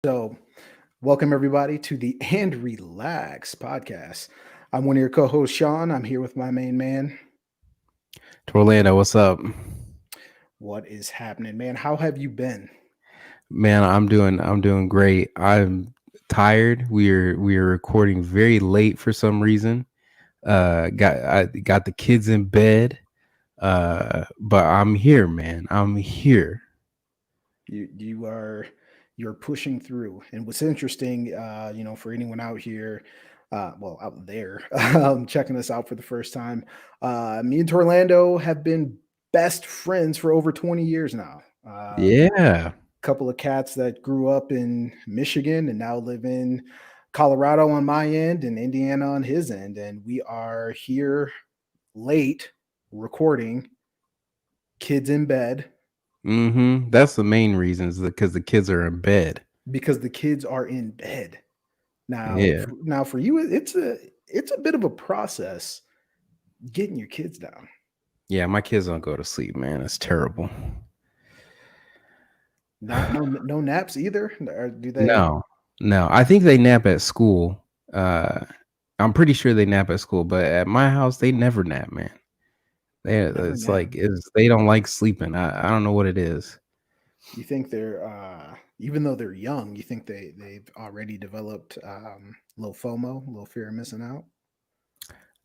So, welcome everybody to the And Relax podcast. I'm one of your co hosts, Sean. I'm here with my main man. Torlando, what's up? What is happening, man? How have you been? Man, I'm doing great. I'm tired. We are recording very late for some reason. I got the kids in bed. But I'm here, man. I'm here. You're pushing through. And what's interesting, for anyone out here, out there, checking us out for the first time, me and Torlando have been best friends for over 20 years now. Yeah. Couple of cats that grew up in Michigan and now live in Colorado on my end and Indiana on his end. And we are here late recording, kids in bed, That's the main reason is because the kids are in bed. because the kids are in bed. Yeah. Now for you, it's a bit of a process getting your kids down. Yeah, my kids don't go to sleep, man. It's terrible. Not no naps either. Or do they? No. No. I think they nap at school. Uh I'm pretty sure they nap at school, but at my house they never nap, man. Never It's nap. like they don't like sleeping. I don't know what it is. You think they're even though they're young, you think they've already developed little FOMO, little fear of missing out?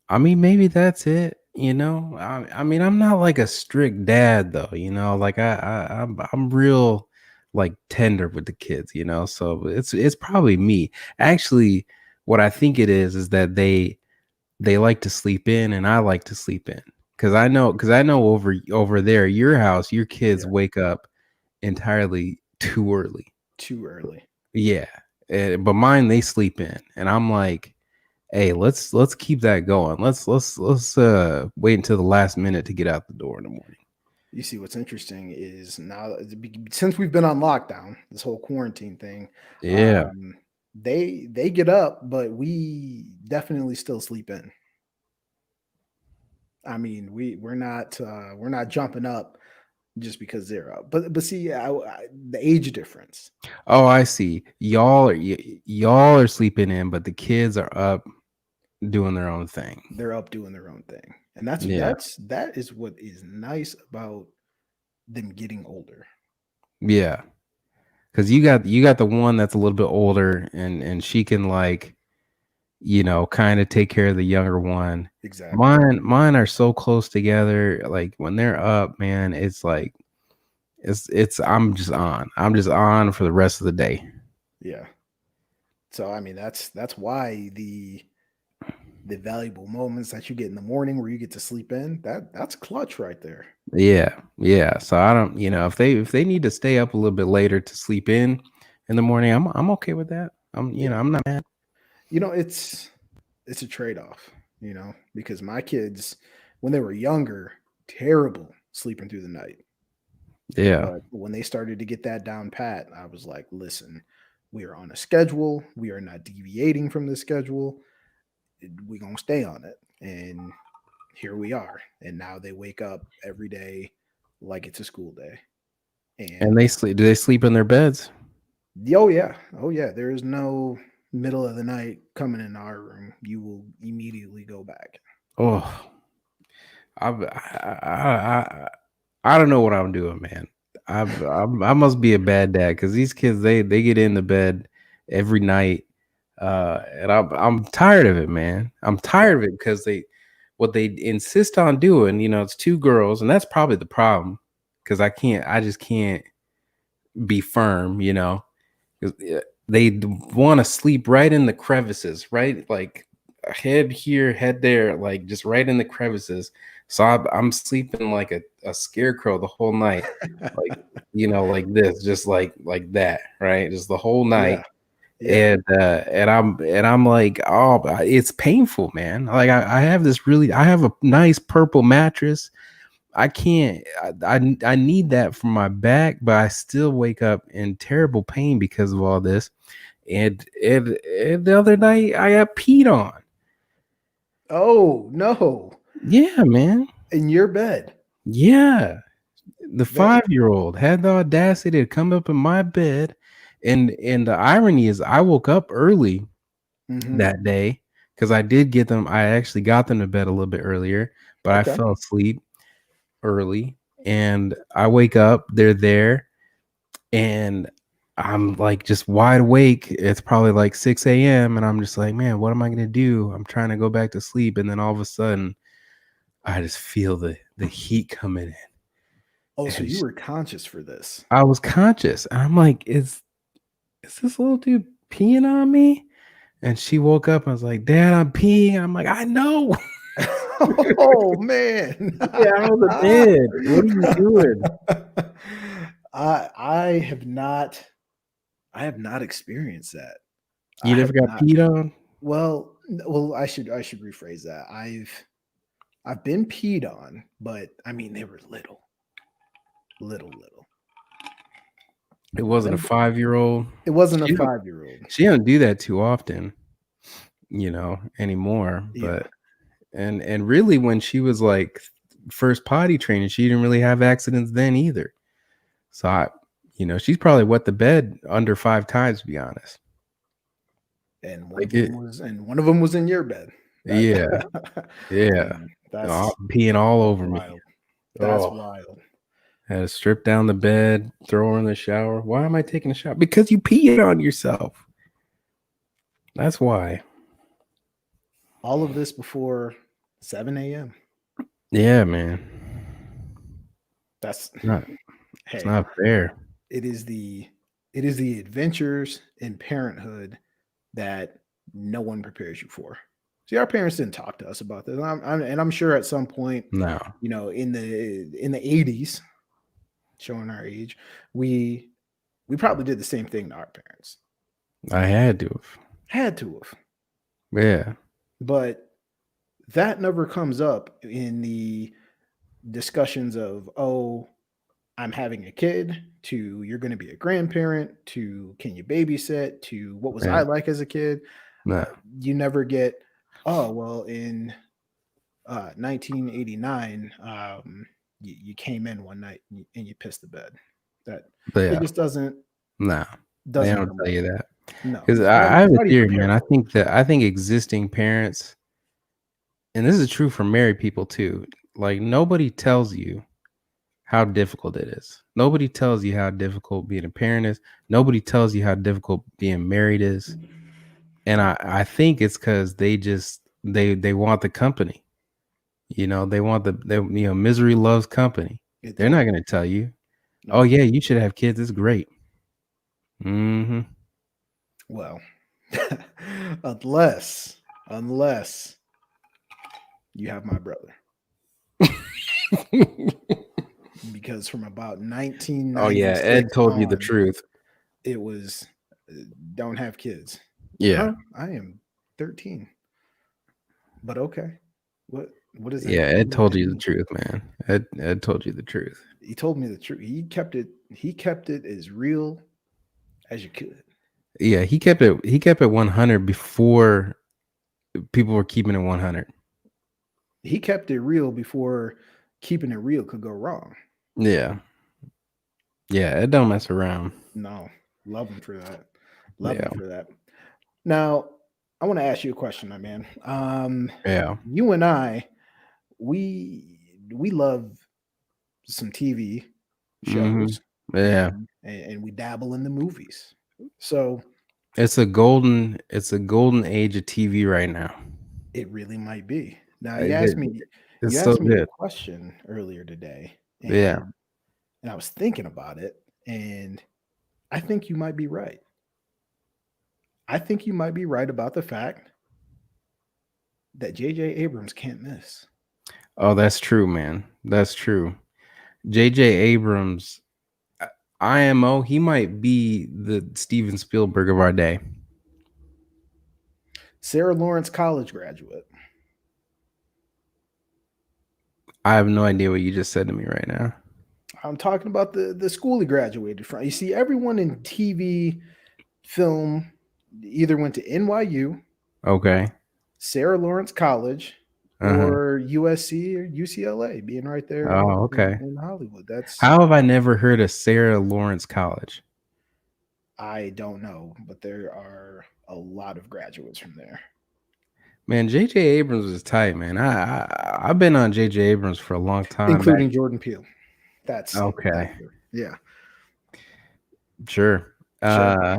I mean, maybe that's it. I mean, I'm not like a strict dad though. Like I'm real like tender with the kids. So it's probably me. Actually, what I think it is that they like to sleep in, and I like to sleep in because I know over there, your house, your kids Yeah, wake up entirely too early. too early. Yeah, but mine they sleep in, and I'm like, hey, let's keep that going. Let's wait until the last minute to get out the door in the morning. You see, what's interesting is now since we've been on lockdown, this whole quarantine thing, Yeah, um, they get up, but we definitely still sleep in. I mean, we're not jumping up just because they're up. But see, the age difference. oh, I see. Y'all are sleeping in, but the kids are up doing their own thing. They're up doing their own thing, and Yeah, that is what is nice about them getting older. yeah, because you got the one that's a little bit older, and she can, like, kind of take care of the younger one. Exactly. Mine are so close together. Like when they're up, man, it's like it's I'm just on for the rest of the day. Yeah. So I mean, that's why the valuable moments that you get in the morning where you get to sleep in, that's clutch right there. Yeah, yeah. So I don't, if they need to stay up a little bit later to sleep in the morning, I'm okay with that. Yeah. I'm not mad. It's a trade-off, because my kids when they were younger, terrible sleeping through the night. Yeah, But when they started to get that down pat, I was like, listen, we are on a schedule. We are not deviating from the schedule. We're going to stay on it. And here we are. And now they wake up every day like it's a school day. and And they sleep. Do they sleep in their beds? oh, yeah. Oh, yeah. There is no middle of the night coming in our room. You will immediately go back. Oh, I don't know what I'm doing, man. I must be a bad dad because these kids they get into bed every night, and I'm tired of it, man. I'm tired of Yeah. it because what they insist on doing, it's two girls, and that's probably the problem because I just can't be firm, 'cause, they want to sleep right in the crevices, right, like head here, head there, like just right in the crevices. So I'm sleeping like a scarecrow the whole night, like like this, just like that, right, just the whole Yeah. night. Yeah. And I'm like, oh, it's painful, man. Like I have a nice purple mattress. I can't. I need that for my back, but I still wake up in terrible pain because of all this. And the other night I got peed on. Oh, no. Yeah, man. In your bed. Yeah. The That 5-year-old had the audacity to come up in my bed And the irony is I woke up early Mm-hmm. that day because I did get them. I actually got them to bed a little bit earlier, but I Okay. fell asleep early. And I wake up, they're there, and I'm like just wide awake. It's probably like 6 a.m. and I'm just like, man, what am I gonna do? I'm trying to go back to sleep, and then all of a sudden, I just feel the heat coming in, Oh, so and you were conscious for this. I was conscious, and I'm like, is this little dude peeing on me? And she woke up and was like, Dad, I'm peeing. I'm like, I know. Oh man. Get out of the bed. What are you doing? I have not experienced that. You I never have got not. peed on? Well, I should rephrase that. I've been peed on, but I mean they were little. It wasn't a Them, 5-year-old. it wasn't a She don't 5-year-old. she don't do that too often, anymore. Yeah. But and really when she was like first potty training, she didn't really have accidents then either. So she's probably wet the bed under 5 times, to be honest. And Like it, one of them was in your bed. That yeah, yeah. man, Peeing all that's over me. wild. That's Oh, wild. had to strip down the bed, throw her in the shower. Why am I taking a shower? Because you peed on yourself. That's why. All of this before 7 a.m. Yeah, man. That's Not it's hey, not fair. it is the it is the adventures in parenthood that no one prepares you for. See, our parents didn't talk to us about this, and I'm sure at some point, No, in the 80s, showing our age, we we probably did the same thing to our parents. I had to have. Had to have, Yeah, but that never comes up in the discussions of, oh, I'm having a kid, to you're going to be a grandparent, to can you babysit, to what was I yeah. like as a kid. No, You never get, oh, well, in 1989, you came in one night and you pissed the bed. That but it yeah, just no. They doesn't don't come tell up. you that No. because So I have a how do you theory, prepare man. for it? I think existing parents, and this is true for married people too. Like nobody tells you how difficult it is. Nobody tells you how difficult being a parent is. Nobody tells you how difficult being married is. And I think it's because they want the company. They want misery loves company. It They're not does. gonna tell you, oh No. yeah, you should have kids. It's great. Hmm. Well, unless you have my brother, because from about Oh yeah, Ed 1996 told you the on, truth. it was don't have kids. Yeah. Huh? I am 13. But okay. What does that Yeah, Ed what does told that you the mean? truth, man. Ed told you the truth. He told me the truth. He kept it as real as you could. Yeah, he kept it 100 before people were keeping it 100. He kept it real before keeping it real could go wrong. Yeah. Yeah, Ed don't mess around. No, love him for that. Love him Yeah. for that. Now, I want to ask you a question, my man. Yeah. You and I, we love some TV Mhm. shows, Yeah. and we dabble in the movies. So It's a golden age of TV right now. it really might be. Now I did you It's so asked me a good. question earlier today, Yeah. and I was thinking about it, and I think you might be right. I think you might be right about the fact that JJ Abrams can't miss. Oh, that's true, man. That's true. JJ Abrams, uh, IMO, he might be the Steven Spielberg of our day. Sarah Lawrence College graduate. I have no idea what you just said to me right now. I'm talking about the school he graduated from. You see, everyone in TV, film, either went to NYU, Okay. Sarah Lawrence College, Uh-huh. or USC or UCLA, being right there Oh, okay. in Hollywood. That's How have I never heard of Sarah Lawrence College? I don't know, but there are a lot of graduates from there, Man, JJ Abrams is tight, man. I've been on JJ Abrams for a long time back. including Jordan Peele. That's Okay, yeah, sure. sure. Uh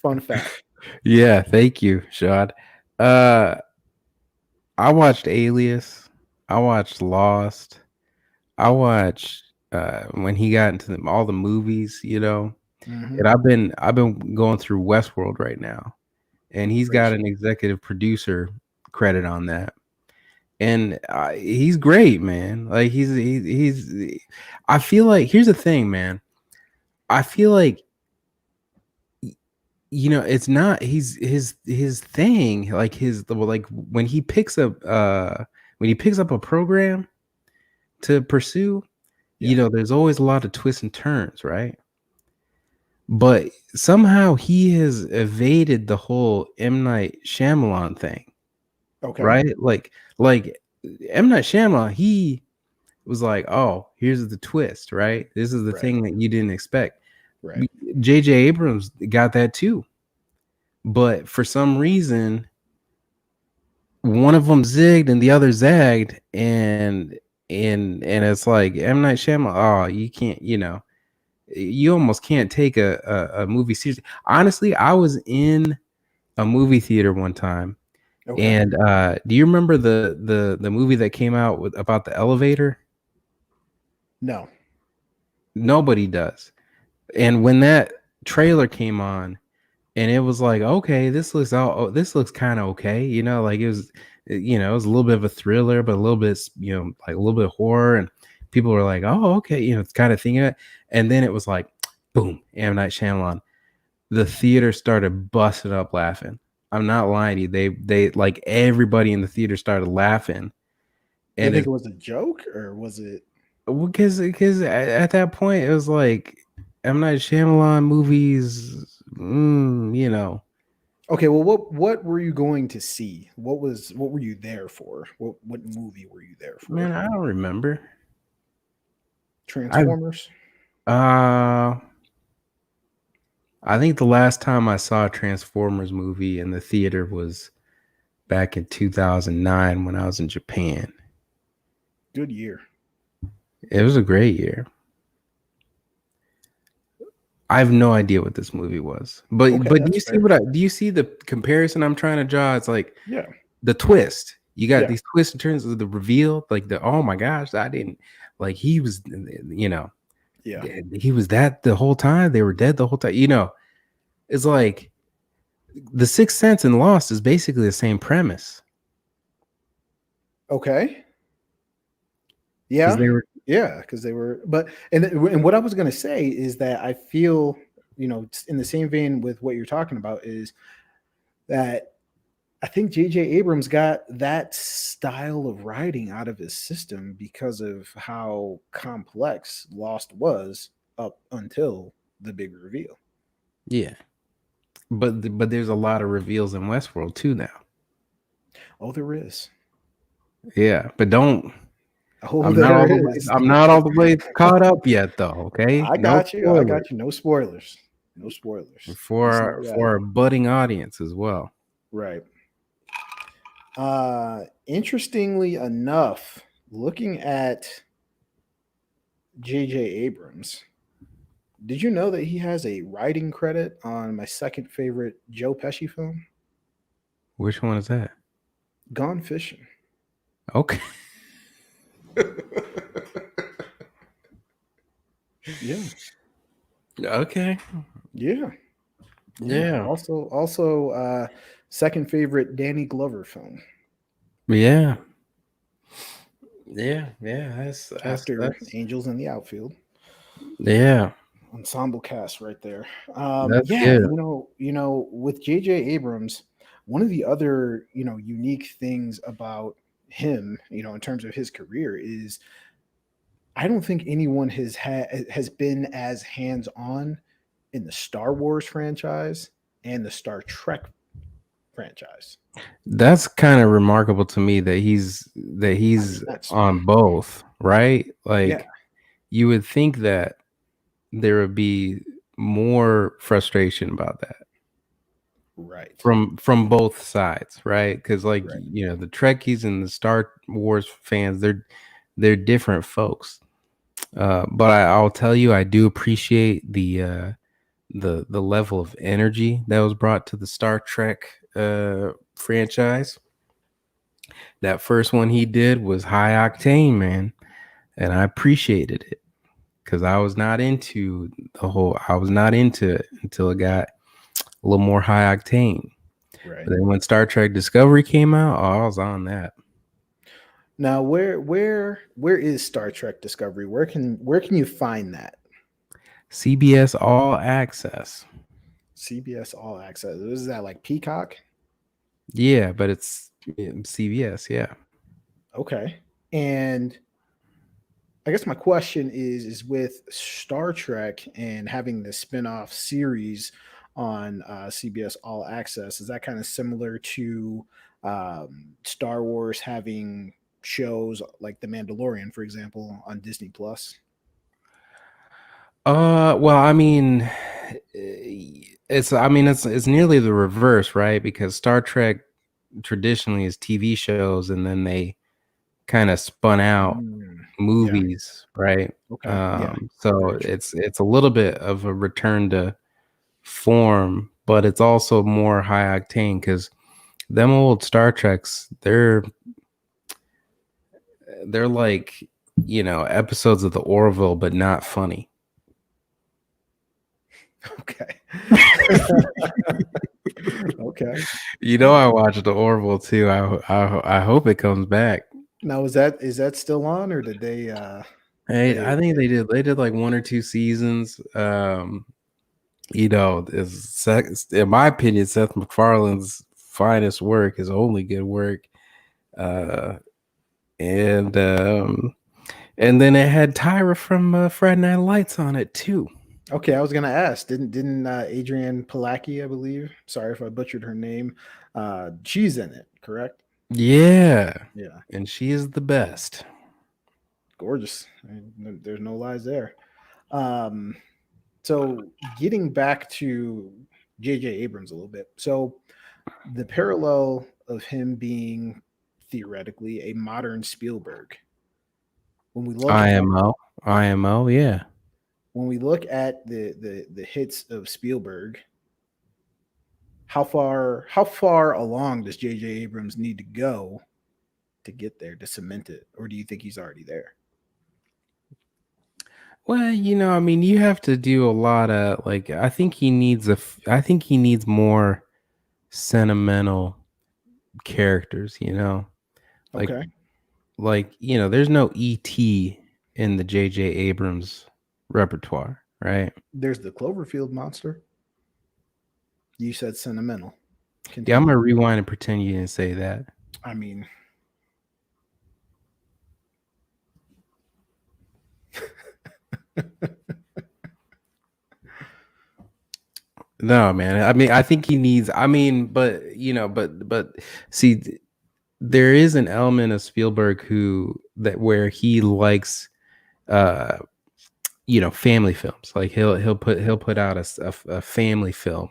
Fun fact. yeah, thank you, Shad. Uh I watched Alias. I watched Lost. I watched when he got into all the movies, Hmm. and I've been going through Westworld right now, and he's Great got show. an executive producer credit on that, and he's great, man. Like he's. I feel like here's the thing, man. I feel like it's not his thing, like like when he picks up a program to pursue, Yeah. there's always a lot of twists and turns, right? But somehow he has evaded the whole M. Night Shyamalan thing, Okay. right? Like M. Night Shyamalan, he was like, "Oh, here's the twist, right? This is the Right. thing that you didn't expect." Right. JJ Abrams got that too. But for some reason, one of them zigged and the other zagged, and it's like M. Night Shyamalan, oh, you can't, you almost can't take a movie seriously. Honestly, I was in a movie theater one time, Okay. and do you remember the movie that came out about the elevator? No. Nobody does. And when that trailer came on, and it was like, okay, this looks kind of okay, like it was a little bit of a thriller, but a little bit, like a little bit of horror, and people were like, oh, okay, it's kind of thinking it, and then it was like, boom, M. Night Shyamalan. The theater started busting up laughing. I'm not lying to you. They like everybody in the theater started laughing, They and think it's it was a joke, or was it? because at that point it was like M. Night Shyamalan movies, Okay. Well, what were you going to see? What were you there for? What movie were you there for? man, I don't remember. I Transformers. uh I think the last time I saw a Transformers movie in the theater was back in 2009 when I was in Japan. Good year. It was a great year. I have no idea what this movie was. But Okay, do that's you see fair. do you see the comparison I'm trying to draw? It's like Yeah. the twist. You got Yeah. these twists and turns of the reveal, like the oh my gosh, I didn't like he was Yeah. he was that the whole time. They were dead the whole time. It's like The Sixth Sense and Lost is basically the same premise. Okay. Because Yeah. they were Yeah. Because they were, and what I was going to say is that I feel, it's in the same vein with what you're talking about, is that I think JJ Abrams got that style of writing out of his system because of how complex Lost was up until the big reveal. yeah. But there's a lot of reveals in Westworld too now. Oh, there is. Yeah, but don't. Oh, there is. I'm not all the way caught up yet, though. Okay, I no got you. I spoilers got you. No spoilers. No spoilers. for Let's not that. our budding audience as well. Right. Interestingly enough, looking at JJ Abrams, did you know that he has a writing credit on my second favorite Joe Pesci film, Which one is that? Gone Fishing? Okay. Yeah. Okay. Yeah. Yeah. Yeah. Also second favorite Danny Glover film. Yeah. Yeah. Yeah. After That's Angels in the Outfield. yeah. Ensemble cast right there. That's Yeah, good. with JJ Abrams, one of the other, unique things about him, in terms of his career, is I don't think anyone has been as hands-on in the Star Wars franchise and the Star Trek franchise. That's kind of remarkable to me that I mean, he's that's on both, right? yeah, Like you would think that there would be more frustration about that Right. from both sides, right? Because like Right. the Trekkies and the Star Wars fans, they're different folks. But I'll tell you, I do appreciate the level of energy that was brought to the Star Trek franchise. That first one he did was high octane, man, and I appreciated it because I was not into it until it got a little more high octane. Right. But then when Star Trek Discovery came out, oh, I was on that. Now, where is Star Trek Discovery? Where can you find that? CBS All Access. CBS All Access. Is that like Peacock? Yeah, but it's CBS. Yeah. Okay. And I guess my question is with Star Trek and having the spin-off series on CBS All Access, is that kind of similar to Star Wars having shows like The Mandalorian, for example, on Disney Plus? Well, I mean, it's nearly the reverse, right? Because Star Trek traditionally is TV shows, and then they kind of spun out Mm, yeah. movies, right? Okay. Yeah. So Very true. it's a little bit of a return to form, but it's also more high octane because them old Star Treks, they're like episodes of the Orville, but not funny. Okay. Okay. I watched the Orville too. I hope it comes back. Now, is that still on, or did they Hey, they I think they did like one or two seasons. Is in my opinion, Seth MacFarlane's finest work, his only good work. Uh, and then it had Tyra from Friday Night Lights on it too. Okay, I was gonna ask. Didn't Adrienne Palacki, I believe. Sorry if I butchered her name. She's in it, correct? Yeah, Yeah, and she is the best. gorgeous. There's no lies there. Um, so getting back to JJ Abrams a little bit. So the parallel of him being theoretically a modern Spielberg. When we look at IMO, IMO, yeah. the hits of Spielberg, how far along does JJ Abrams need to go to get there, to cement it, or do you think he's already there? Well, I mean, you have to do a lot of like. I think he needs more sentimental characters. Like Okay, there's no ET in the JJ Abrams repertoire, right? there's the Cloverfield monster. You said sentimental. Yeah, I'm Continue. gonna rewind and pretend you didn't say that. I mean, No, man. I mean, I think he needs. I mean, but see, there is an element of Spielberg where he likes, uh, family films. Like he'll put out a family film,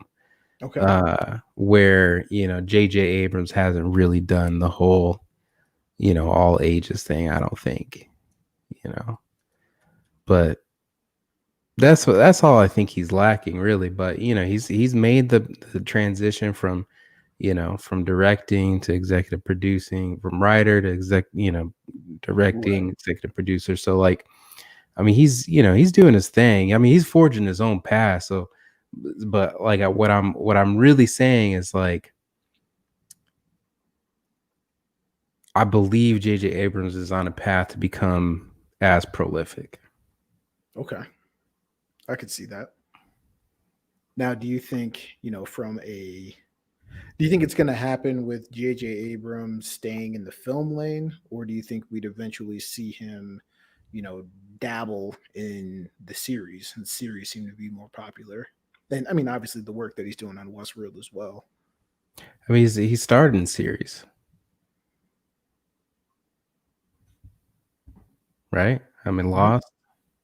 okay. where JJ Abrams hasn't really done the whole all ages thing. I don't think you know, but that's all I think he's lacking really. But he's made the transition from directing to executive producing, from writer to directing, Right. executive producer. So like, I mean, he's doing his thing. I mean, he's forging his own path. So, but like what I'm really saying is like, I believe JJ Abrams is on a path to become as prolific. Okay, I could see that. Now, do you think, do you think it's going to happen with J.J. Abrams staying in the film lane, or do you think we'd eventually see him, you know, dabble in the series? And series seem to be more popular. And I mean, obviously, the work that he's doing on Westworld as well. I mean, he started in series, right? I mean, Mhm. Lost.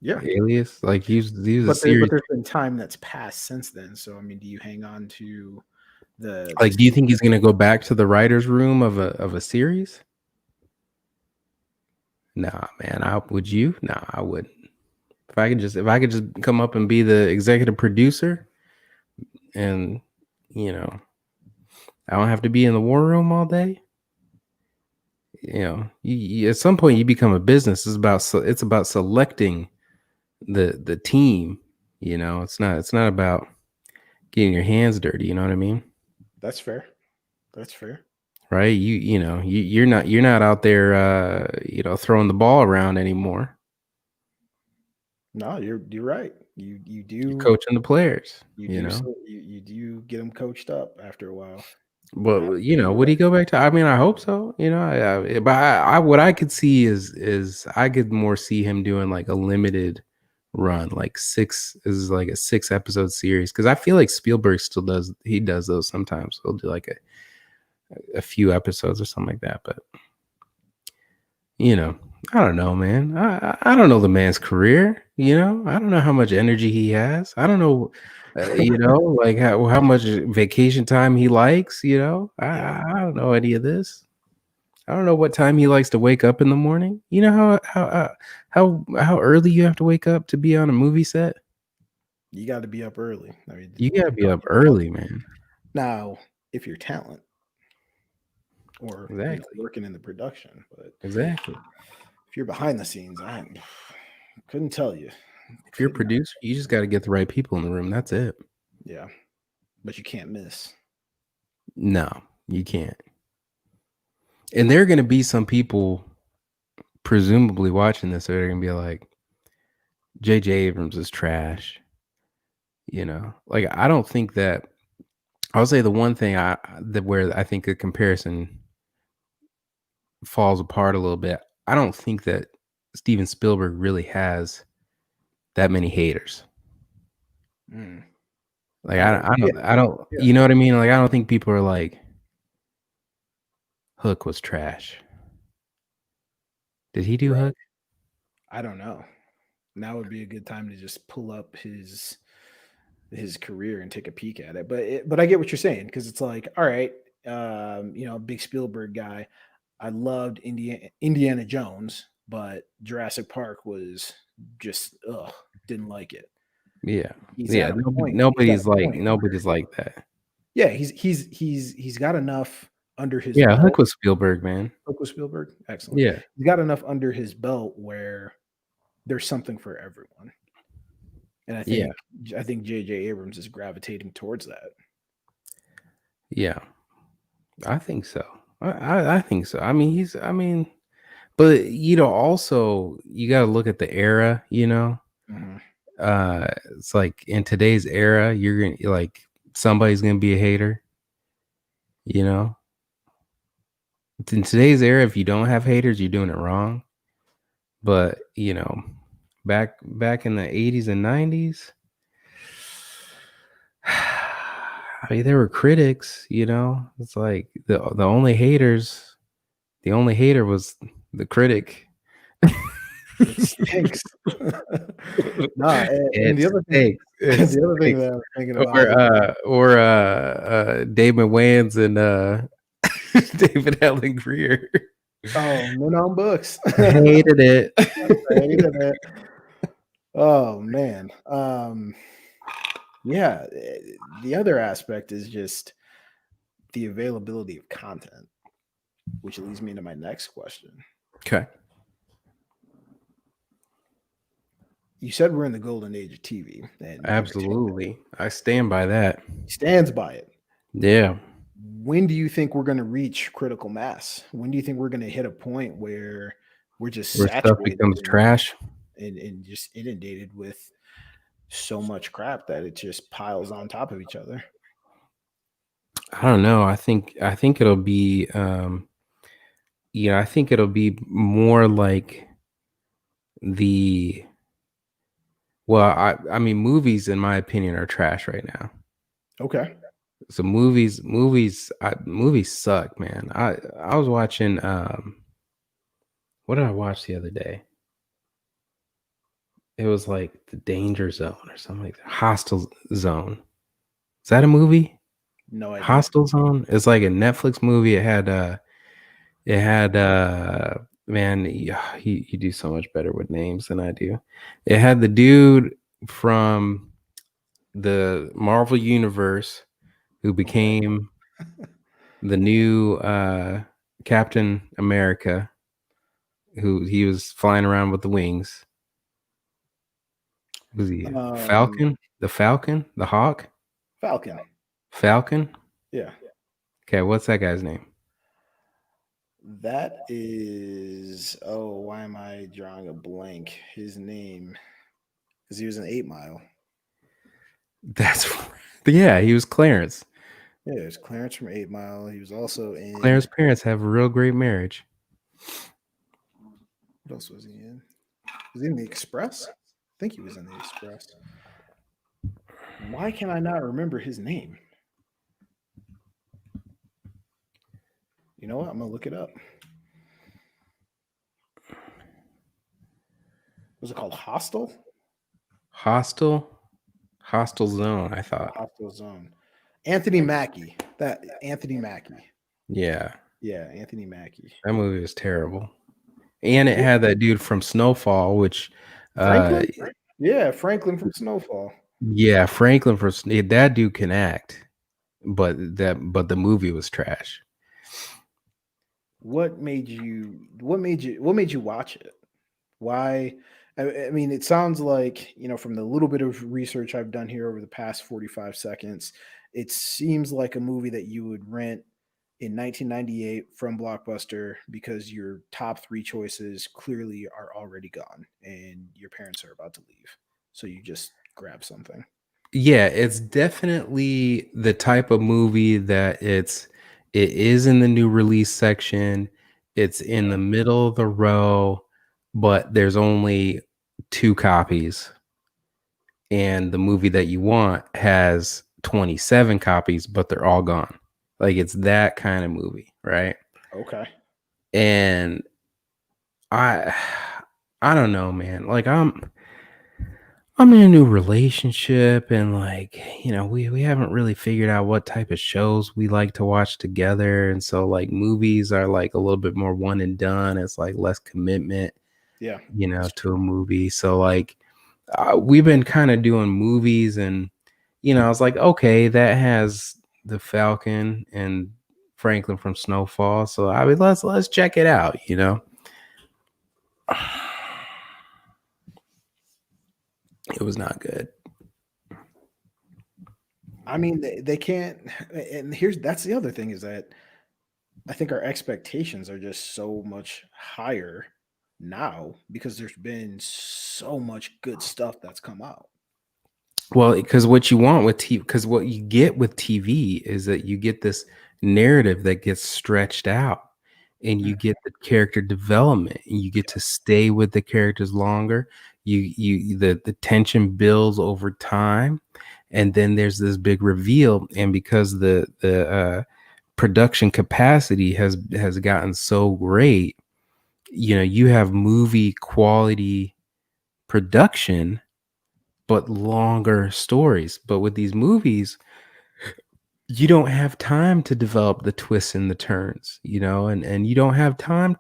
Yeah, Alias, like he was a but series. there's been time that's passed since then. So I mean, do you hang on to the Like, do you think season? he's gonna go back to the writers' room of a series? Nah, man. I would you? Nah, I wouldn't. If I could just come up and be the executive producer, and you know, I don't have to be in the war room all day. At some point you become a business. It's about selecting the team. It's not about getting your hands dirty. You know what I mean? That's fair. That's fair. Right? You're not out there throwing the ball around anymore. No, you're right. You You're do coaching the players. you You do know. so you do get them coached up after a while. But You're would he right. go back to? I mean, I hope so. But what I could see is I could more see him doing like a limited run, like like a 6 episode series, because I feel like Spielberg still does those sometimes. He'll do like a few episodes or something like that. But you know, I don't know, man. I don't know the man's career. I don't know how much energy he has. I don't know, like how much vacation time he likes. Yeah. I don't know any of this. I don't know what time he likes to wake up in the morning. You know how early you have to wake up to be on a movie set. You got to be up early. I mean, You gotta be don't up get me wrong. early, man. Now, if you're talent or Exactly, working in the production, but exactly. if you're behind the scenes, I couldn't tell you. If you're a Could not. producer, you just got to get the right people in the room. That's it. Yeah, but you can't miss. No, you can't. And there are going to be some people presumably watching this that are going to be like, JJ Abrams is trash. Like I don't think that. I would say the one thing where I think the comparison falls apart a little bit. I don't think that Steven Spielberg really has that many haters. Mm. Like Oh yeah, I don't. yeah, You know what I mean? Like I don't think people are like Hook was trash. Did he do right. Hook? I don't know. Now would be a good time to just pull up his career and take a peek at it. But I get what you're saying because it's like, all right, big Spielberg guy. I loved Indiana Jones, but Jurassic Park was just didn't like it. Yeah, He's yeah. at a Nobody, point. He's at a point nobody's like that. yeah, he's got enough under his Yeah, Hook belt. was Spielberg, man. Uncle Spielberg, excellent. Yeah, He's got enough under his belt where there's something for everyone, and yeah, I think JJ Abrams is gravitating towards that. yeah. I think so. I think so. I mean, but also you got to look at the era. Mhm. It's like in today's era, like somebody's gonna be a hater. You know, in today's era, if you don't have haters, you're doing it wrong. But back in the 80s and 90s, I mean, there were critics. It's like the only hater was the critic. It stinks. Nah, and It the other thing stinks. It the other thing stinks. that I was thinking Or about is Damon Wayans and David Allen Greer. men on books. Hated it. I hated it. Oh man. Yeah, the other aspect is just the availability of content, which leads me into my next question. Okay. You said we're in the golden age of TV and entertainment. Absolutely. I stand by that. He stands by it. Yeah. When do you think we're going to reach critical mass? When do you think we're going to hit a point where we're just Where stuff saturated becomes trash. and just inundated with so much crap that it just piles on top of each other? I don't know. I think it'll be I think it'll be more like the well, I mean movies in my opinion are trash right now. Okay. So movies suck, man. I was watching what did I watch the other day? It was like the danger zone or something like that. Hostile zone. Is that a movie? No idea. Hostile Zone? It's like a Netflix movie. It had man, you do so much better with names than I do. It had the dude from the Marvel universe who Okay. became the new Captain America, who he was flying around with the wings. Was he Um, Falcon? The Falcon? The Hawk? Falcon. Falcon? Yeah. Okay, what's that guy's name? That is. Oh, why am I drawing a blank? His name, because he was in 8 Mile. That's yeah, he was Clarence. Yeah, it was Clarence from 8 Mile. He was also in. Claire's parents have a real great marriage. What else was he in? Was he in The Express? I think he was in The Express. Why can I not remember his name? You know what? I'm gonna look it up. Was it called Hostel? Hostile, Hostile Zone. I Oh, thought, Hostel Zone. Anthony Mackie. That Anthony Mackie. yeah, Yeah, Anthony Mackie. that movie was terrible. And it Yeah, had that dude from Snowfall, which, uh, Franklin? Yeah, Franklin from Snowfall. yeah, Franklin for that dude can act, but the movie was trash. What made you watch it? Why? I mean, it sounds like, from the little bit of research I've done here over the past 45 seconds, it seems like a movie that you would rent in 1998 from Blockbuster because your top three choices clearly are already gone and your parents are about to leave. So you just grab something. Yeah, it's definitely the type of movie that it is in the new release section. It's in the Okay. middle of the row, but there's only two copies, and the movie that you want has 27 copies, but they're all gone. Like it's that kind of movie, right? Okay. And I I don't know, man. Like I'm in a new relationship and like, we haven't really figured out what type of shows we like to watch together. And so like movies are like a little bit more one and done. It's like less commitment, Yeah, that's to a true. movie. So like we've been kind of doing movies and I was like, okay, that has the Falcon and Franklin from Snowfall. So I mean let's check it out. It was not good. I mean, they can't. And that's the other thing is that I think our expectations are just so much higher now because there's been so much good stuff that's come out. Well, because what you want with TV, because what you get with TV is that you get this narrative that gets stretched out and Mm. you get the character development and you get to stay with the characters longer. The tension builds over time. And then there's this big reveal. And because the production capacity has gotten so great, you have movie quality production but longer stories. But with these movies, you don't have time to develop the twists and the turns, and you don't have time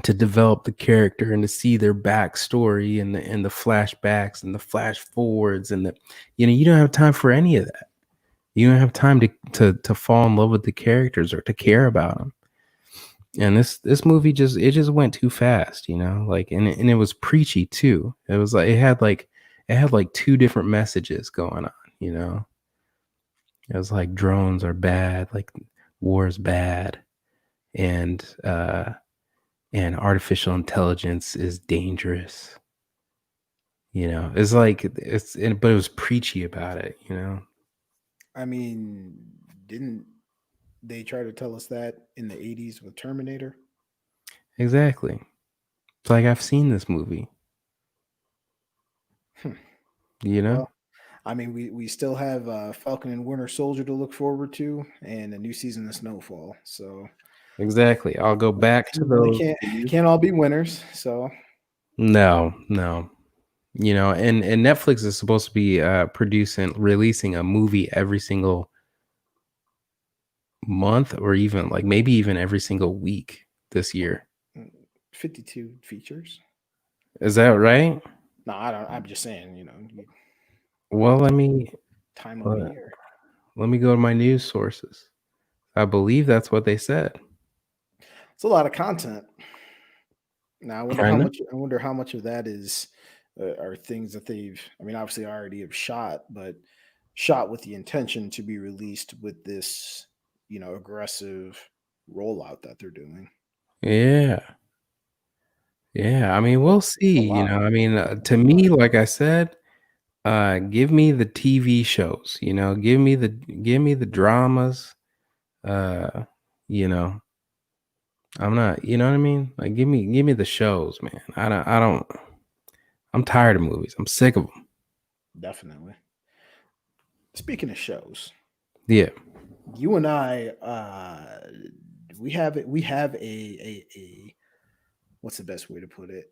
to develop the character and to see their backstory and the flashbacks and the flash forwards and you don't have time for any of that. You don't have time to fall in love with the characters or to care about them. And this movie just went too fast, like and it was preachy too. It was like it had like two different messages going on, you know. It was like drones are bad, like war is bad, and and artificial intelligence is dangerous. It's like but it was preachy about it. I mean, didn't they try to tell us that in the 80s with Terminator? Exactly. It's like I've seen this movie, Hmm. you know? Well, I mean, we still have Falcon and Winter Soldier to look forward to and a new season of Snowfall. So Exactly. I'll go back to they those can't for you. can't all be winners. So No, no. And Netflix is supposed to be releasing a movie every single month, or even like maybe even every single week this year. 52 features. Is that right? No, I don't. I'm just saying, Well, time of the uh, year. let me go to my news sources. I believe that's what they said. It's a lot of content. Now, I wonder how Kind of. much. I wonder how much of that is are things that they've. I mean, obviously, already have shot, but shot with the intention to be released with this, aggressive rollout that they're doing. Yeah. Yeah. I mean, But we'll it's a see. lot. It's To a lot. me, like I said, give me the TV shows. Give me the dramas. Uh, you know, I'm not. You know what I mean? Like, give me the shows, man. I don't. I'm tired of movies. I'm sick of them. Definitely. Speaking of shows, Yeah. you and I, we have a what's the best way to put it?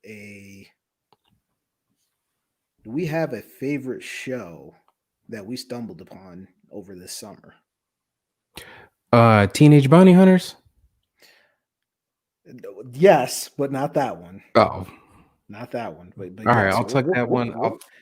We have a favorite show that we stumbled upon over this summer. Teenage Bounty Hunters. Yes, but not that one. Oh, Not that one. But all right. yes, I'll tuck that one.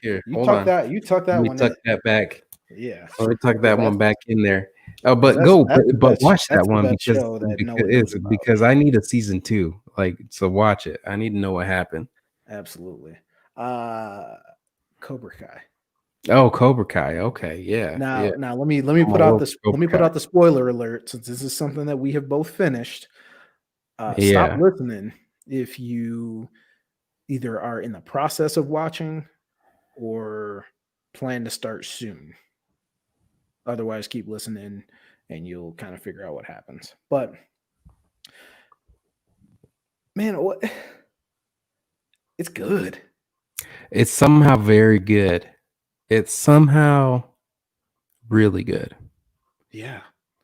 Here, you hold tuck on. that Let me one tuck in. that back. Yeah, Let me tuck because that one back in there. because But go, that's the but best watch that that's the one best because show that no one knows because about. because I need a season two. Like, so watch it. I need to know what happened. Absolutely. Uh Cobra Kai. Oh, Cobra Kai. Okay, yeah, yeah. Now let me I'm put all out over this let Cobra me put Kai. out the spoiler alert since this is something that we have both finished. Stop Yeah, listening if you either are in the process of watching or plan to start soon. Otherwise, keep listening and you'll kind of figure out what happens. But man, what it's good. it's somehow very good. It's somehow really good. Yeah,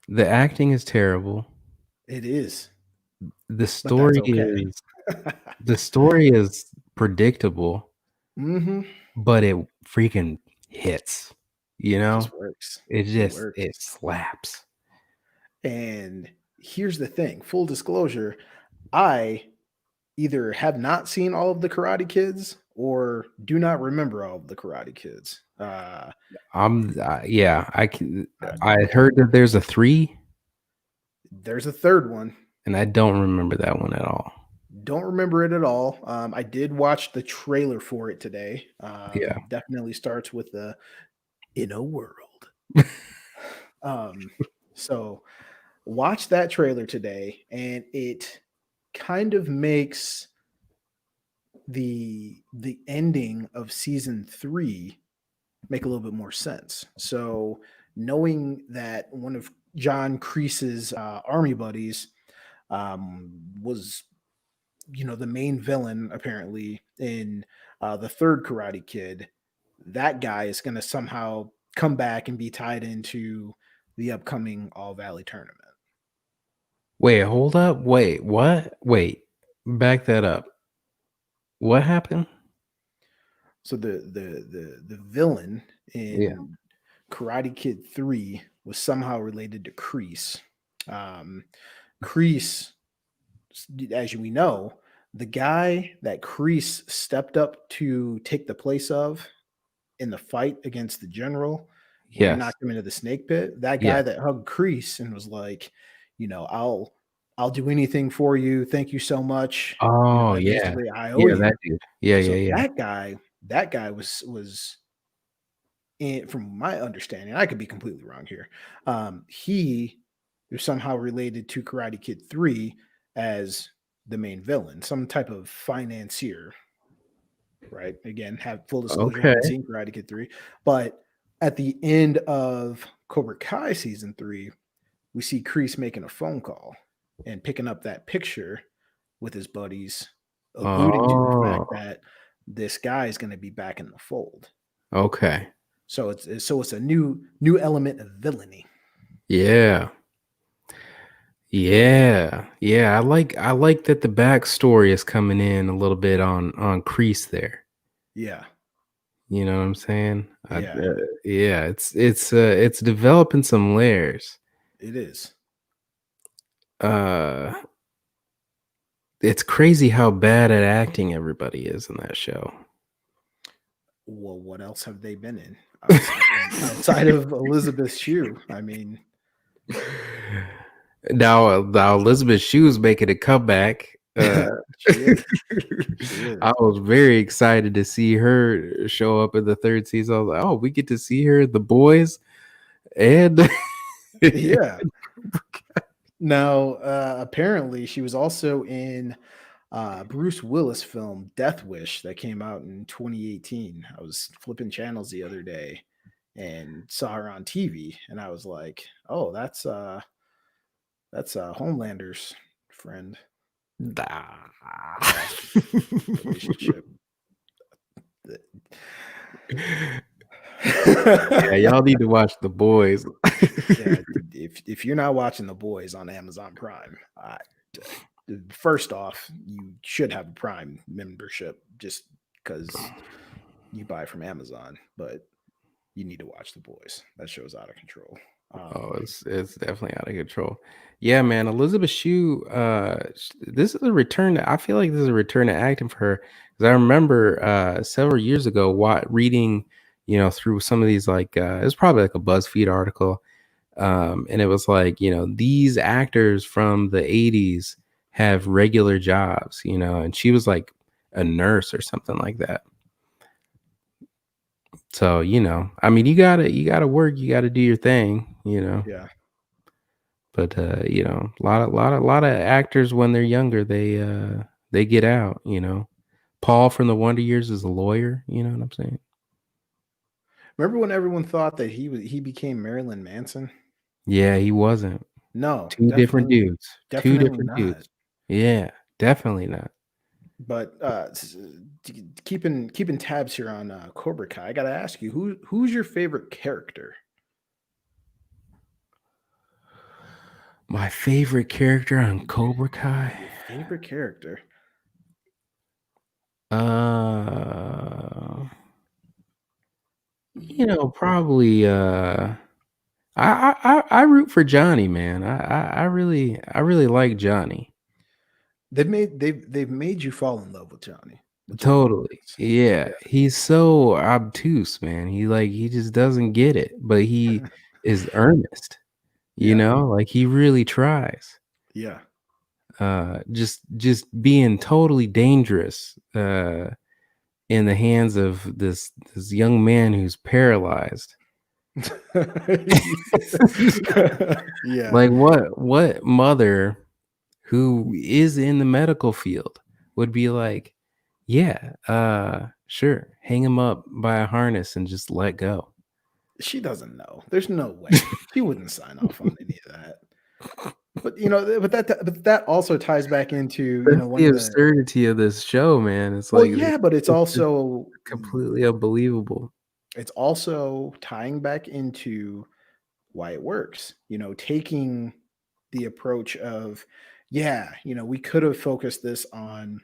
The acting is terrible. it is. The But that's story okay. is the story is predictable, hmm but it freaking hits. You It know, just works. it It just works. it slaps. And here's the thing, full disclosure, I either have not seen all of the Karate Kids or do not remember all of the Karate Kids. Yeah, I can. I I heard that there's a 3, There's a third one. and I don't remember that one at all. Don't remember it at all. I did watch the trailer for it today. Yeah. Definitely starts with the "in a world." Um, so watch that trailer today, and it kind of makes the ending of season 3 make a little bit more sense. So knowing that one of John Kreese's army buddies was, the main villain apparently in the third Karate Kid, that guy is going to somehow come back and be tied into the upcoming All Valley tournament. Wait, hold up. Wait, what? Wait, back that up. What happened? So the villain Yeah. in Karate Kid 3 was somehow related to Kreese. Um, Kreese, as we know, the guy that Kreese stepped up to take the place of in the fight against the general when he Yes. knocked him into the snake pit, that guy Yes. that hugged Kreese and was like, I'll do anything for you. Thank you so much. Oh, I yeah. basically I owe Yeah, that you. dude. Yeah, yeah, So yeah. that guy was from my understanding, I could be completely wrong here. He is somehow related to Karate Kid 3 as the main villain, some type of financier, right? Again, have full disclosure, haven't Okay. seen Karate Kid 3, but at the end of Cobra Kai season 3, we see Kreese making a phone call and picking up that picture with his buddies, alluding to the fact Oh, that this guy is going to be back in the fold. okay. So it's a new element of villainy. Yeah. Yeah, yeah. I like that the backstory is coming in a little bit on Crease there. Yeah, You know what I'm saying? yeah, Yeah, it's developing some layers. it is. Uh, it's crazy how bad at acting everybody is in that show. Well, what else have they been in outside of Elizabeth Shue? I mean, Now Elizabeth Shue's making a comeback. she is. She I is. was very excited to see her show up in the third season. I was like, oh, we get to see her, the boys, and Yeah. Now, apparently, she was also in Bruce Willis film Death Wish that came out in 2018. I was flipping channels the other day and saw her on TV, and I was like, "Oh, that's Homelander's friend." Nah. Relationship. Yeah, y'all need to watch the boys. Yeah, if you're not watching The Boys on Amazon Prime, first off, you should have a Prime membership just because you buy from Amazon, but you need to watch The Boys. That show's out of control. Oh, it's definitely out of control. Yeah, man. Elizabeth Shue, this is a return. I feel like this is a return to acting for her because I remember several years ago, reading, through some of these like it was probably like a BuzzFeed article, and it was like these actors from the '80s have regular jobs, and she was like a nurse or something like that. So I mean, you gotta work, you gotta do your thing. Yeah. But a lot of actors when they're younger, they get out. Paul from the Wonder Years is a lawyer, you know what I'm saying? Remember when everyone thought that he became Marilyn Manson? Yeah, he wasn't. No, Two different definitely, dudes. Two definitely different not. dudes. Yeah, definitely not. But keeping tabs here on Cobra Kai, I gotta ask you, who's your favorite character? My favorite character on Cobra Kai. Your favorite character? Uh probably I root for Johnny, man. I really like Johnny. They've made you fall in love with Johnny Totally. Lawrence. Yeah. Yeah, He's so obtuse, man. He just doesn't get it, but he is earnest, yeah, like he really tries. yeah. Just being totally dangerous in the hands of this young man who's paralyzed. Yeah. Like what mother who is in the medical field would be like, yeah, sure, hang him up by a harness and just let go. She doesn't know. There's no way. She wouldn't sign off on any of that. But, but that also ties back into, That's one the of the absurdity of this show, man. It's well, like yeah, but it's it's just also completely unbelievable. tying back into why it works. Taking the approach of, yeah, we could have focused this on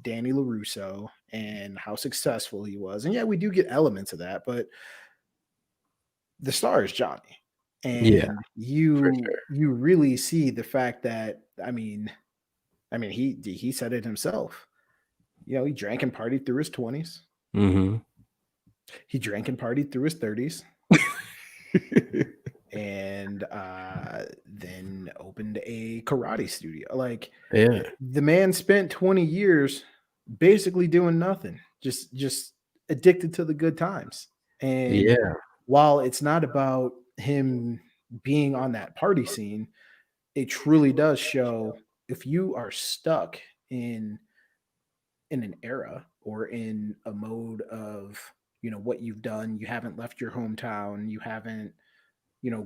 Danny LaRusso and how successful he was. And yeah, we do get elements of that, but the star is Johnny. Yeah, And for you really see the fact that I mean he said it himself. He drank and partied through his 20s. sure. He drank and partied through his 30s and then opened a karate studio. Like Yeah, the man spent 20 years basically doing nothing, just addicted to the good times. And yeah. while it's not about him being on that party scene, it truly does show if you are stuck in an era or in a mode of what you've done, you haven't left your hometown, you haven't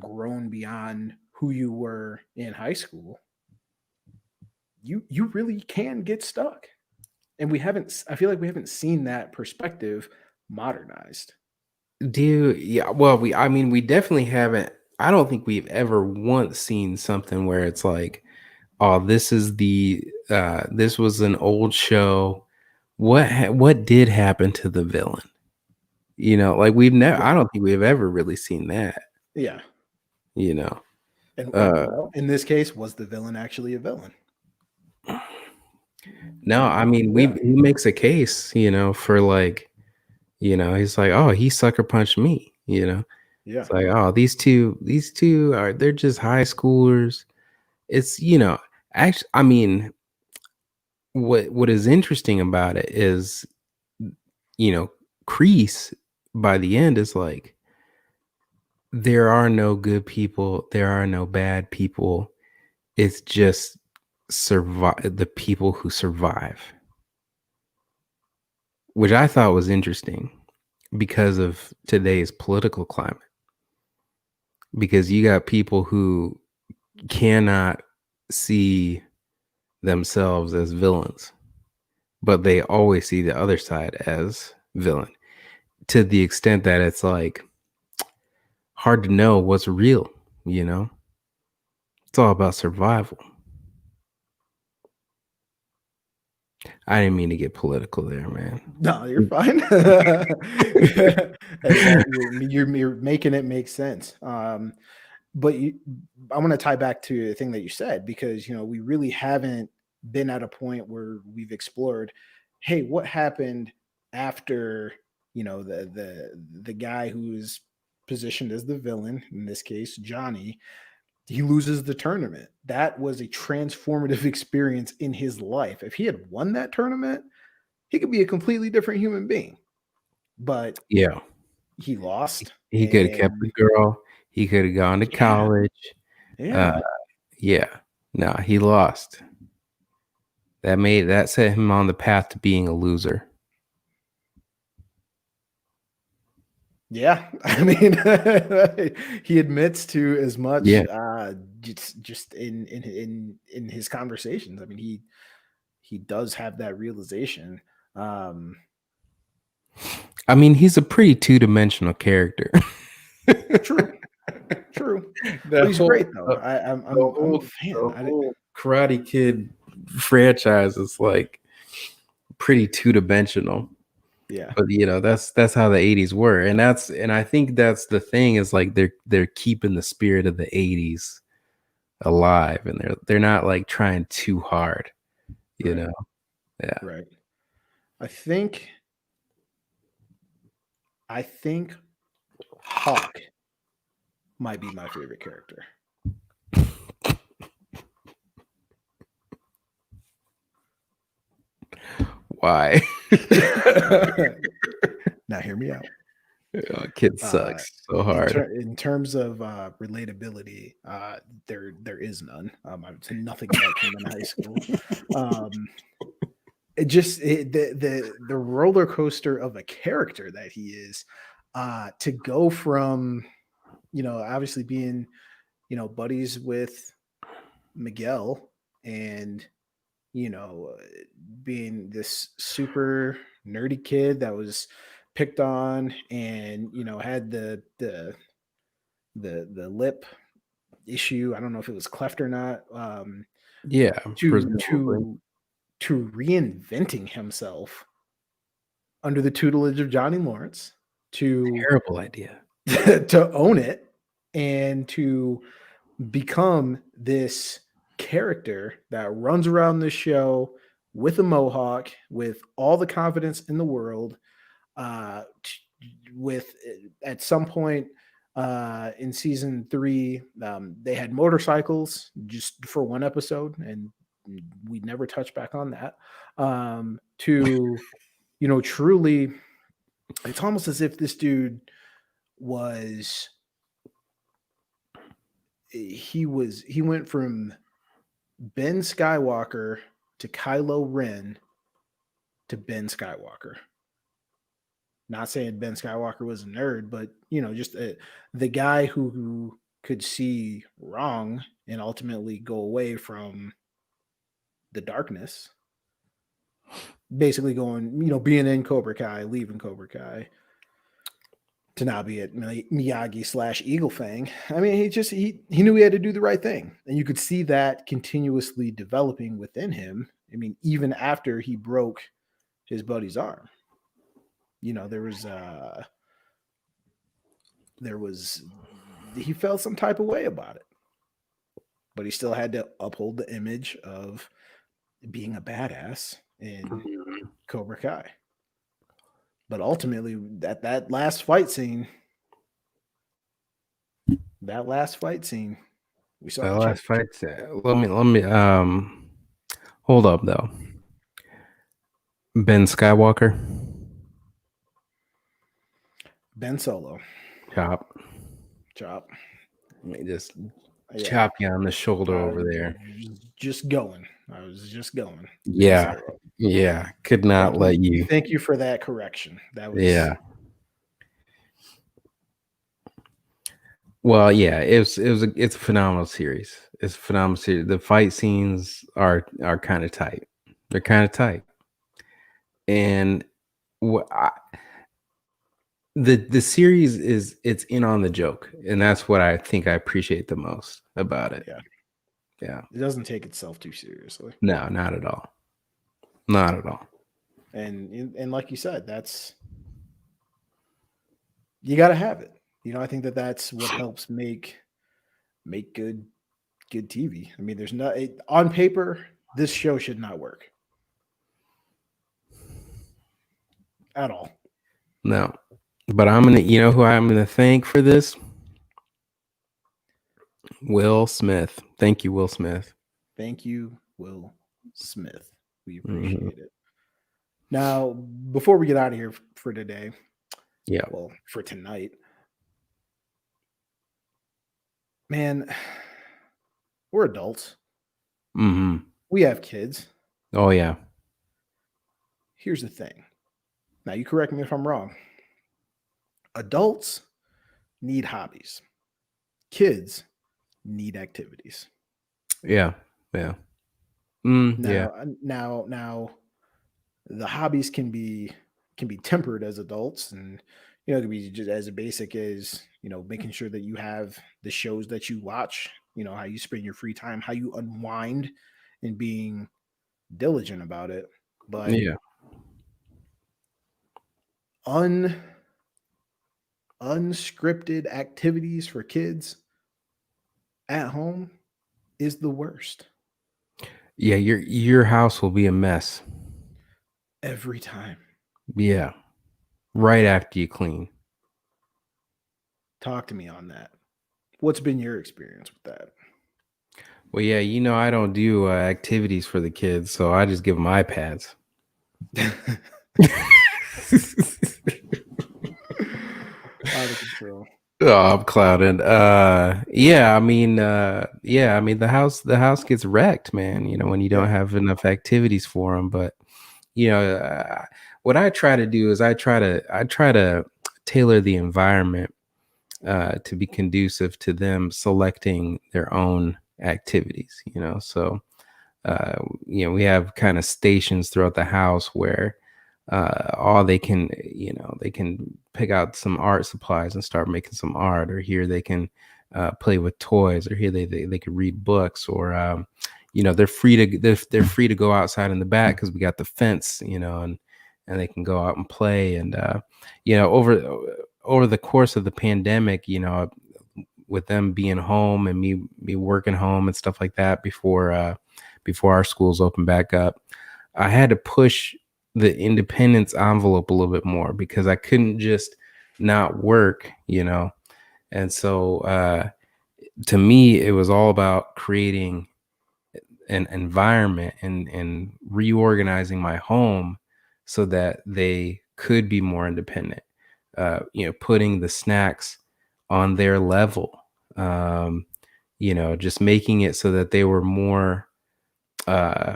grown beyond who you were in high school, you really can get stuck. And I feel like we haven't seen that perspective modernized. Yeah, well, I mean, we definitely haven't. I don't think we've ever once seen something where it's like, oh, this is this was an old show. What did happen to the villain? You know, like we've never. Yeah. I don't think we've ever really seen that. Yeah. You know, And uh, well, in this case, was the villain actually a villain? no, I mean Yeah. he makes a case. You know, for like, you know, he's like, oh, he sucker punched me. You know, Yeah. it's like, oh, these two are they're just high schoolers. It's actually, I mean, what is interesting about it is, you know, Crease by the end is like, there are no good people, there are no bad people. It's just survive the people who survive, which I thought was interesting because of today's political climate. Because you got people who cannot see themselves as villains, but they always see the other side as villain, to the extent that it's like hard to know what's real, you know? It's all about survival. I didn't mean to get political there, man. No, you're fine. Hey, that you're making it make sense. But I want to tie back to the thing that you said, because we really haven't been at a point where we've explored, hey, what happened after the guy who's positioned as the villain, in this case Johnny, he loses the tournament. That was a transformative experience in his life. If he had won that tournament, he could be a completely different human being. But Yeah. he lost, He could have kept and the girl. He could have gone to yeah, college. Uh, yeah, yeah. No, he lost. That set him on the path to being a loser. yeah. I mean, he admits to as much, Yeah. just in his conversations. I mean, he does have that realization. Um, I mean, he's a pretty two-dimensional character. True, true, The but he's whole great though. I'm a fan. the whole Karate Kid franchise is like pretty two-dimensional. Yeah, But that's how the 80s were. And I think that's the thing, is like they're keeping the spirit of the 80s alive, and they're not like trying too hard, you right, know. Yeah. right. I think I think Hawk might be my favorite character. Why? Now, hear me out. Kid Uh, sucks so hard. in terms of relatability, there is none. I've seen nothing like him in high school. Um, the roller coaster of a character that he is, to go from obviously being buddies with Miguel, and you know, uh, being this super nerdy kid that was picked on, and had the lip issue. I don't know if it was cleft or not. Yeah, To presumably. reinventing himself under the tutelage of Johnny Lawrence, to Terrible idea. to own it, and to become this character that runs around this show with a mohawk, with all the confidence in the world. With At some point in season 3, they had motorcycles just for one episode, and we never touched back on that. To truly, it's almost as if this dude was he went from Ben Skywalker to Kylo Ren to Ben Skywalker. Not saying Ben Skywalker was a nerd, but just the guy who could see wrong and ultimately go away from the darkness. Basically going, being in Cobra Kai, leaving Cobra Kai. to not be at Miyagi slash Eagle Fang. I mean, he knew he had to do the right thing, and you could see that continuously developing within him. I mean, even after he broke his buddy's arm, you know, there was he felt some type of way about it, but he still had to uphold the image of being a badass in Mhm. Cobra Kai. But ultimately, that last fight scene, we saw The the last change. fight. Let me hold up though. Ben Skywalker. Ben Solo, Chop. chop. Let me just Yeah, chop you on the shoulder I over there. just going. I was just going. Ben Yeah. Solo. Yeah. Could not let you. Thank you for that correction. That was Yeah. Well, yeah, it's a phenomenal series. It's a phenomenal series. The fight scenes are kind of tight. They're kind of tight. And what the series is it's in on the joke, and that's what I think I appreciate the most about it. yeah. Yeah. It doesn't take itself too seriously, No, not at all. Not at all. and like you said, that's you got to have it. You know, I think that's what helps make good TV. I mean, there's not on paper this show should not work at all. No. But you know who I'm gonna thank for this? Will Smith. Thank you, Will Smith. Thank you, Will Smith. We Hmm. appreciate it. Now, before we get out of here for today, Yeah. well, for tonight, man, we're adults. Hmm. We have kids. Oh yeah. Here's the thing. Now, you correct me if I'm wrong. Adults need hobbies. Kids need activities. Yeah. Yeah. Yeah. Now, the hobbies can be tempered as adults, and it can be just as basic as making sure that you have the shows that you watch. How you spend your free time, how you unwind, and being diligent about it. But Yeah. un unscripted activities for kids at home is the worst Yeah. Your house will be a mess. every time. Yeah. Right after you clean. Talk to me on that. What's been your experience with Well, yeah, I don't do activities for the kids, so I just give them iPads. that? Out of control. Oh, I'm clouded. Yeah, I mean the house gets wrecked, man, when you don't Yeah. have enough activities for them. But, you know, uh, what I try to do is I try to tailor the environment to be conducive to them selecting their own activities. So we have kind of stations throughout the house where all they can pick out some art supplies and start making some art, or here they can play with toys, or here they could read books, or they're free to go outside in the back because we got the fence, and they can go out and play. And over the course of the pandemic, with them being home and me working home and stuff like that before our schools open back up, I had to push the independence envelope a little bit more because I couldn't just not work. And so to me, it was all about creating an environment and reorganizing my home so that they could be more independent. Putting the snacks on their level. Um, just making it so that they were more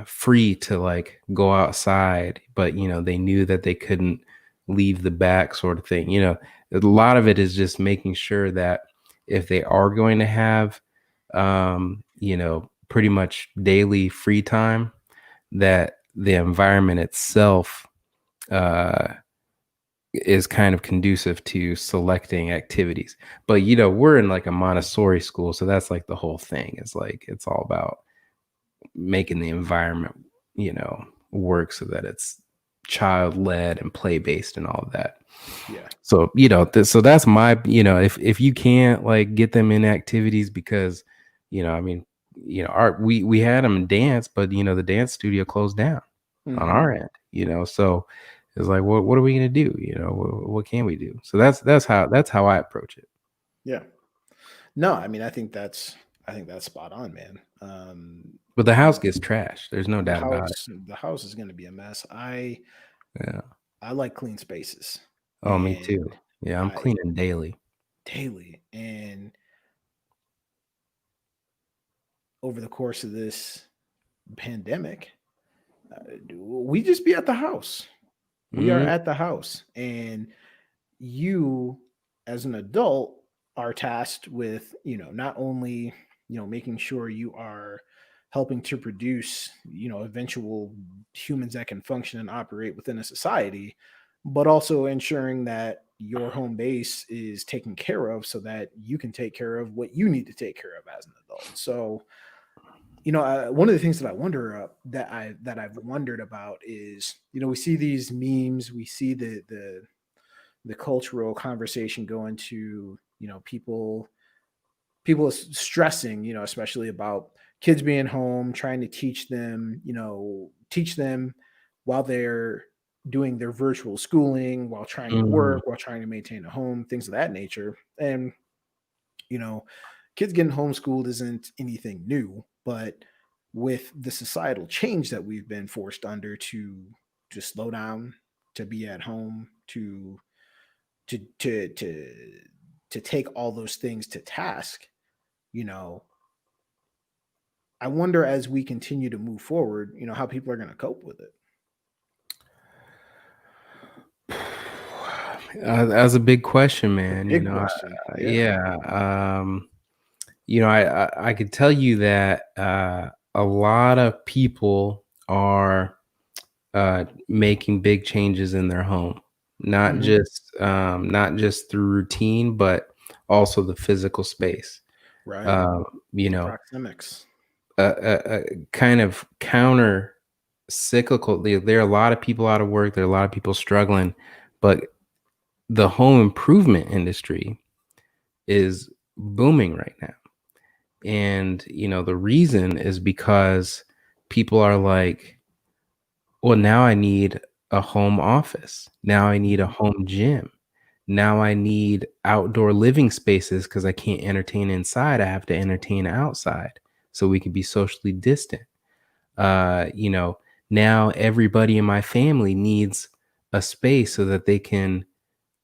free to like go outside, but they knew that they couldn't leave the back, sort of thing. A lot of it is just making sure that if they are going to have pretty much daily free time, that the environment itself uh is kind of conducive to selecting activities. But we're in like a Montessori school, so that's like the whole thing. It's like it's all about making the environment, work so that it's child led and play based and all of that. Yeah. So, so that's my, if you can't like get them in activities because, I mean, we had them dance, but the dance studio closed down on Hmm. our end, so it's like, what are we going to do? What can we do? So that's how I approach it. Yeah. No, I mean, I think that's spot on, man. But the You house know, gets trashed. There's no doubt about it. the house is going to be a mess. Yeah. I like clean spaces, Oh, me and too. Yeah. I'm I cleaning daily. daily, and over the course of this pandemic, we just be at the house. We are Mm-hmm. at the house, and you, as an adult, are tasked with, not only, making sure you are helping to produce, eventual humans that can function and operate within a society, but also ensuring that your home base is taken care of so that you can take care of what you need to take care of as an adult. So, one of the things that I wonder that I've wondered about is, we see these memes, we see the cultural conversation go into, people stressing, especially about kids being home, trying to teach them while they're doing their virtual schooling, while trying to Mm-hmm. work, while trying to maintain a home, things of that nature. And you know, kids getting homeschooled isn't anything new, but with the societal change that we've been forced under to slow down, to be at home, to to to to take all those things to task, you know, I wonder as we continue to move forward, how people are going to cope with it. That's a big question, A man. big question. Yeah. Yeah. I could tell you that a lot of people are making big changes in their home, Hmm. not just through routine, but also the physical space. Right. Um, you The know, proxemics. kind of counter cyclical. There are a lot of people out of work. There are a lot of people struggling, but the home improvement industry is booming right now. And, the reason is because people are like, well, now I need a home office. Now I need a Mhm. home gym. Now I need outdoor living spaces because I can't entertain inside. I have to entertain outside so we can be socially distant. Uh, you know, Now everybody in my family needs a space so that they can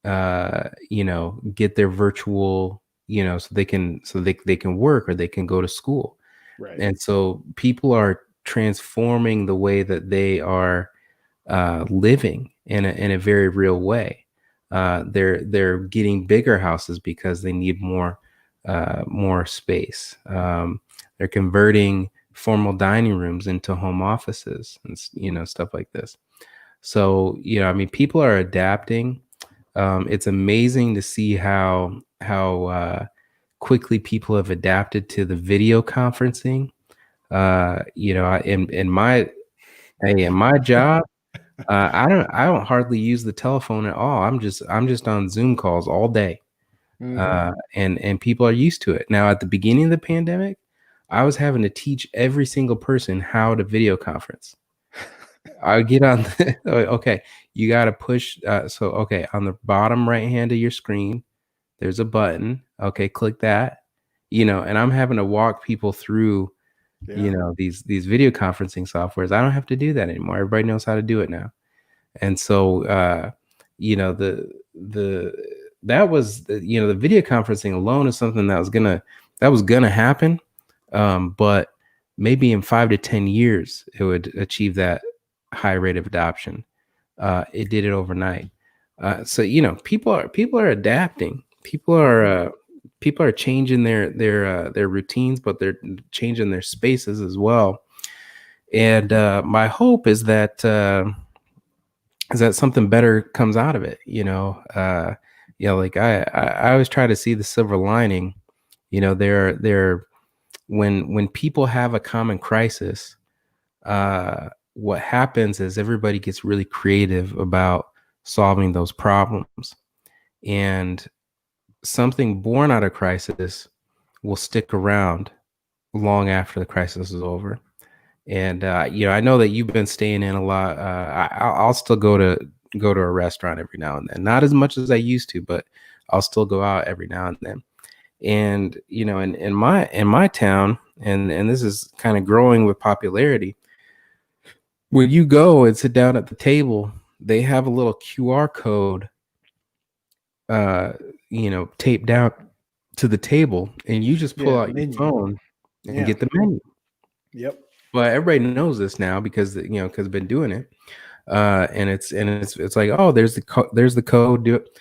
get their virtual, so they can work or they can go to school. Right. And so people are transforming the way that they are living in a very real way. They're getting bigger houses because they need more space. They're converting formal dining rooms into home offices and stuff like this. So I mean, people are adapting. It's amazing to see how quickly people have adapted to the video conferencing. In my job, I don't hardly use the telephone at all. I'm just on Zoom calls all day, Hmm. and people are used to it. Now, at the beginning of the pandemic, I was having to teach every single person how to video conference. I would get on okay, you got to push. Okay, on the bottom right hand of your screen, there's a button. Okay, click that. And I'm having to walk people through, Yeah. these video conferencing softwares. I don't have to do that anymore. Everybody knows how to do it now. And so, the that was the video conferencing alone is something that was gonna happen. But maybe in 5 to 10 years, it would achieve that high rate of adoption. It did it overnight. So people are adapting. Hmm. People are changing their routines, but they're changing their spaces as well. And my hope is that is that something better comes out of it, yeah, like I always try to see the silver lining. There when people have a common crisis, what happens is everybody gets really creative about solving those problems, and something born out of crisis will stick around long after the crisis is over. And I know that you've been staying in a lot. I'll still go to a restaurant every now and then, not as much as I used to, but I'll still go out every now and then. And in my town, and this is kind of growing with popularity. When you go and sit down at the table, they have a little QR code, uh, taped down to the table, and you just pull Yeah, the out your menu. phone and Yeah. get the menu. Yep. Well, everybody knows this now because because I've been doing it, and it's like, oh, there's the code. Do it.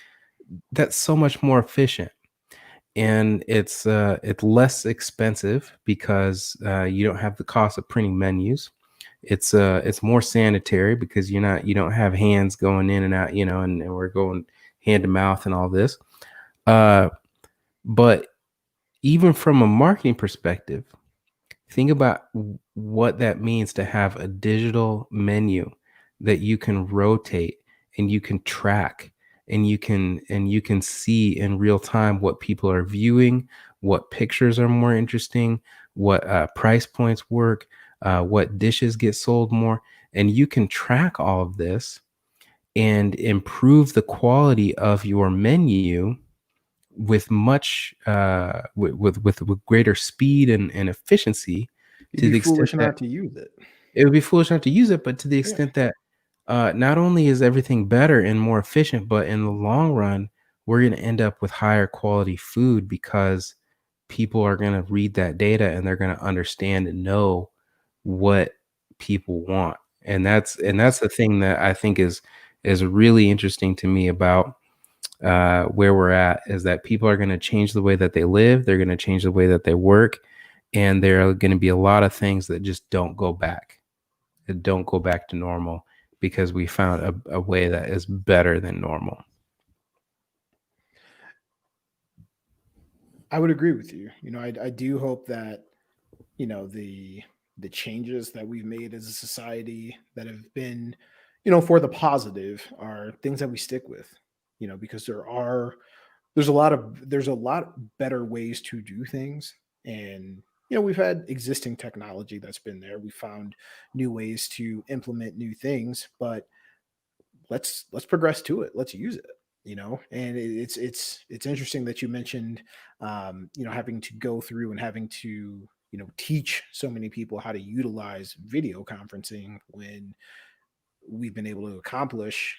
That's so much more efficient, and it's less expensive because you don't have the cost of printing menus. It's more sanitary because you don't have hands going in and out, and we're going hand to mouth and all this. Uh, but even from a marketing perspective, think about what that means to have a digital menu that you can rotate and you can track, and you can see in real time what people are viewing, what pictures are more interesting, what price points work, what dishes get sold more, and you can track all of this and improve the quality of your menu with much with greater speed and efficiency, You'd to be the extent foolish that not to use it. it would be foolish not to use it, but to the Yeah. extent that not only is everything better and more efficient, but in the long run, we're going to end up with higher quality food because people are going to read that data and they're going to understand and know what people want. And that's the thing that I think is really interesting to me about where we're at, is that people are going to change the way that they live, they're going to change the way that they work, and there are going to be a lot of things that just don't go back to normal because we found a way that is better than normal. I would agree with you. I do hope that, the changes that we've made as a society that have been, for the positive, are things that we stick with. Because there's a lot better ways to do things. And we've had existing technology that's been there. We found new ways to implement new things, but let's progress to it. Let's use it. And it's interesting that you mentioned, having to go through and having to, teach so many people how to utilize video conferencing when we've been able to accomplish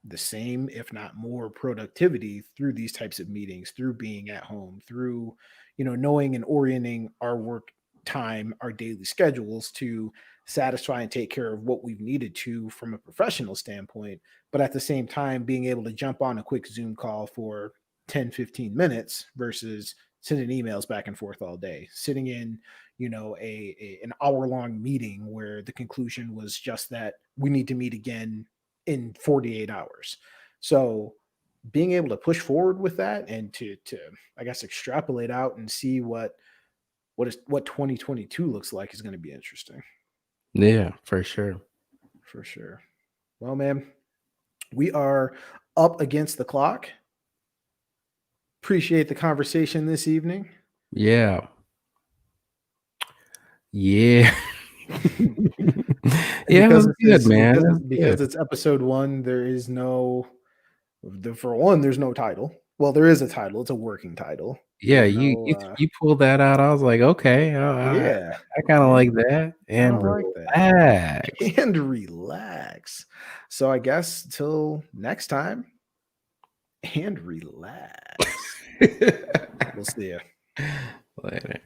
the same, if not more, productivity through these types of meetings, through being at home, through, knowing and orienting our work time, our daily schedules to satisfy and take care of what we've needed to from a professional standpoint. But at the same time, being able to jump on a quick Zoom call for 10, 15 minutes versus sending emails back and forth all day, sitting in, an hour long meeting where the conclusion was just that we need to meet again in 48 hours. So being able to push forward with that and to I guess extrapolate out and see what 2022 looks like is going to be interesting Yeah, for sure. for sure. Well, man, we are up against the clock. Appreciate the conversation this evening. Yeah. Yeah. And Yeah, it because was this good, is man. It was because good. it's episode 1, there is no for one, there's no title. Well, there is a title. It's a working title. Yeah, There's you no you you pulled that out. I was like, okay, yeah. I kind of Yeah. like that. I And like that. relax. And relax. So I guess till next time, and relax. We'll see you. Later.